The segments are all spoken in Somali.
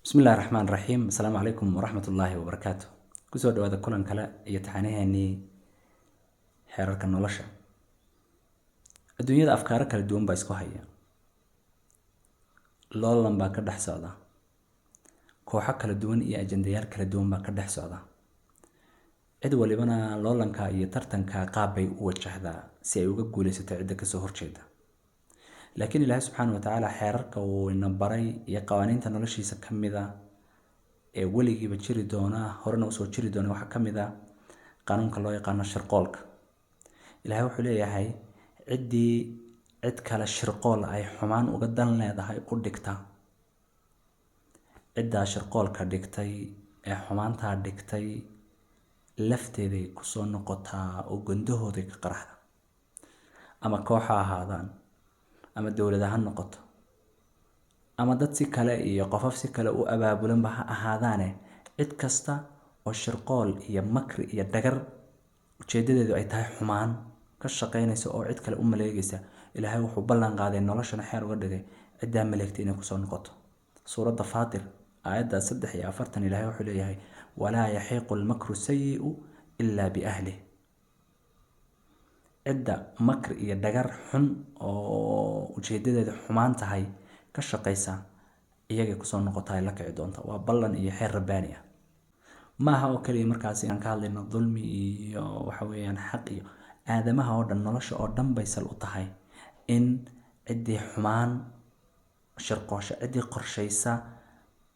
بسم الله الرحمن الرحيم. السلام عليكم ورحمة الله وبركاته. كسو دوادا كلان كلا يتحانيهاني حيرارك النولشة. الدنيا دا أفكارك الدوان بايسكو هيا لولا با كدح سعدا كوحا كلا دوان إيا أجنديال كلا دوان با كدح سعدا عد وليبانا لولانكا إيا ترتنكا قابي وجهدا سي أيوغا قولي ستعيدا كسوهر جيدا لكن الله سبحانه وتعالى حيرارك ونباري إيا قوانين تنولشي سكمدا ee weligiiba jiri doonaa horena usoo jiri doona waxaa ka mid ah qaanuunka loo yaqaano shirqoolka. ilaahay wuxuu leeyahay ciddii cid kale shirqool ay xumaan uga dan leedahay u dhigta, ciddaa shirqoolka dhigtay ee xumaantaa dhigtay lafteeday kusoo noqotaa oo gondahooday ka qaraxda, ama koox ha ahaadaan ama dowlad ha noqoto ama dad si kale iyo qofaf si kale u abaabulan ba ha ahaadaane cid kasta oo shirqool iyo makri iyo dhagar ujeedadeedu ay tahay xumaan ka shaqeynaysa oo cid kale u maleegaysa, ilaahay wuxuu ballan qaaday noloshana xeer uga dhigay ciddaa maleegtay inay kusoo noqoto. suuradda Faatir aayadda 43 ilaahay wuxuu leeyahay walaa yaxiiqu almakru sayyi'u ilaa biahlih. cidda makri iyo dhagar xun oo ujeedadeedu xumaan tahay ka shaqeysa iyaga kusoo noqota ay la kici doonta. waa ballan iyo xeer rabbaani ah. maaha oo kaliya markaasi aan ka hadlayno dulmi iyo waxa weeyaan xaq iyo aadamaha oo dhan nolosha oo dhan bay sal u tahay in ciddii xumaan shirqoosha ciddii qorshaysa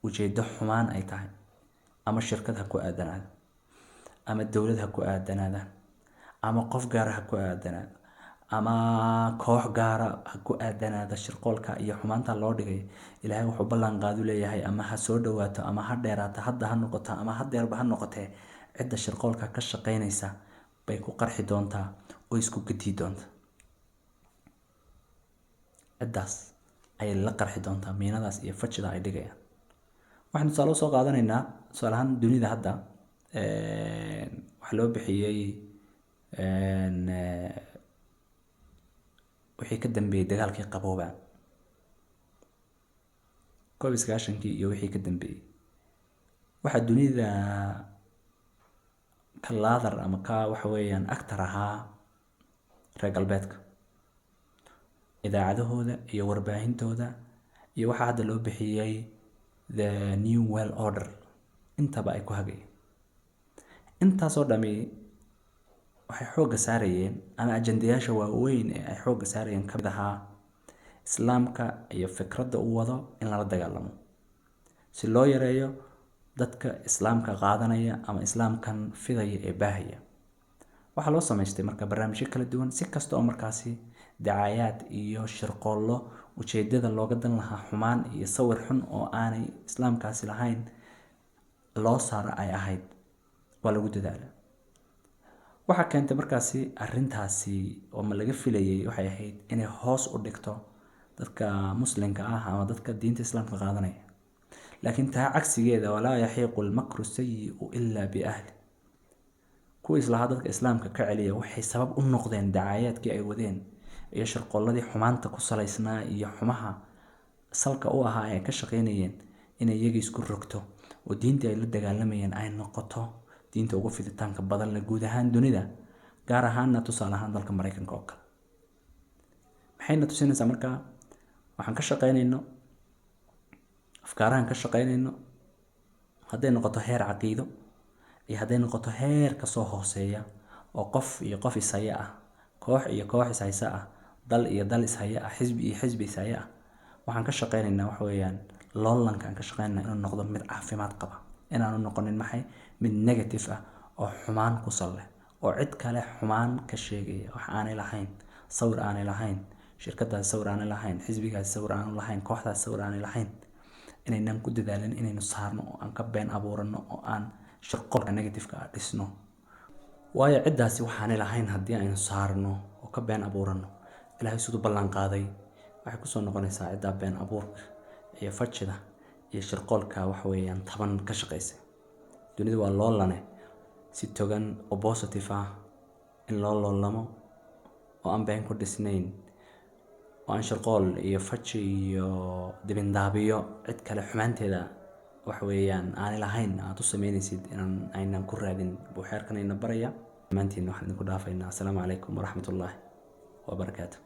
ujeedo xumaan ay tahay, ama shirkad ha ku aadanaada ama dowlad ha ku aadanaada ama qof gaar ha ku aadanaada ama koox gaara ha ku aadanaada shirqoolka iyo xumaanta loo dhigay. ilaahay wuxuu ballan qaadu leeyahay ama ha soo dhawaato ama ha dheeraato, hadda ha noqoto ama hadeerba ha noqotee cidda shirqoolka ka shaqeynaysa bay ku qarxi doontaa oo isku gadi doonta. ciddaas ayay la qarxi doontaa miinadaas iyo fajida ay dhigayaan. waxaan tusaale usoo qaadanaynaa tusaale ahaan dunida hadda waxaa loo bixiyey wixii ka dambeeyay dagaalkii qabooba 1990 iyo wixii ka dambeeyay waxaa dunida ka laadar ama ka waxa weeyaan actor ahaa reer galbeedka, idaacadahooda iyo warbaahintooda iyo waxaa hadda loo bixiyey the new world order intaba ay ku hagayeen. intaasoo dhami waxay xoogga saarayeen ama ajandayaasha waaweyn ee ay xoogga saarayeen ka mid ahaa islaamka iyo fikradda uu wado in lala dagaalamo si loo yareeyo dadka islaamka qaadanaya ama islaamkan fidaya ee baahaya. waxaa loo samaystay marka barnaamijyo kala duwan si kasta oo markaasi dacaayaad iyo shirqoollo ujeedada looga dan lahaa xumaan iyo sawir xun oo aanay islaamkaasi lahayn loo saaro ay ahayd waa lagu dadaala. waxaa keentay markaasi arrintaasi oo ma laga filayay waxay ahayd inay hoos u dhigto dadka muslimka ah ama dadka diinta islaamka qaadanaya. laakiin taa cagsigeeda walaa yaxiiqu almakru sayyi'u ilaa biahli, kuwa islaha dadka islaamka ka celiya waxay sabab u noqdeen dacaayaadkii ay wadeen iyo shirqoolladii xumaanta ku salaysnaa iyo xumaha salka u ahaa ay ka shaqeynayeen inay iyaga isku rogto oo diintii ay la dagaalamayeen ay noqoto diinta ugu fiditaanka badan la guud ahaan dunida, gaar ahaanna tusaale ahaan dalka Mareykanka oo kale. maxayna tusinaysaa markaa waxaan ka shaqeynayno afkaarahan ka shaqeynayno hadday noqoto heer caqiido iyo hadday noqoto heer kasoo hooseeya oo qof iyo qof ishaya ah, koox iyo koox ishaysa ah, dal iyo dal ishaya ah, xisbi iyo xisbi ishaya ah. waxaan ka shaqeynaynaa waxa weeyaan loolanka aan ka shaqeynaa inuu noqdo mid caafimaad qaba, inaanu noqonin maxay mid negative ah oo xumaan ku sal leh oo cid kale xumaan ka sheegaya wax aanay lahayn, sawir aanay lahayn, shirkadaas sawir aanay lahayn, xisbigaas sawir aanay lahayn, kooxdaas sawir aanay lahayn. inaynaan ku dadaalin inaynu saarno oo aan ka been abuurano oo aan shirqoolka negative-ka ah dhisno, waayo ciddaasi waxaanay lahayn haddii aynu saarno oo ka been abuurano ilaahay siduu ballan qaaday waxay kusoo noqonaysaa ciddaa been abuurka iyo fajida iyo shirqoolka wax weeyaan taban ka shaqeysa. dunidu waa loolane si togan oo positive ah in loo loolamo oo aan been ku dhisnayn oo aan shirqool iyo faji iyo dibindaabiyo cid kale xumaanteeda waxa weeyaan aan lahayn aad u sameynaysid inaan aynan ku raadin buu xeerkan ayna baraya. Dhammaantiin waxaan idinku dhaafaynaa. Assalaamu calaykum waraxmatullaahi wabarakaatuh.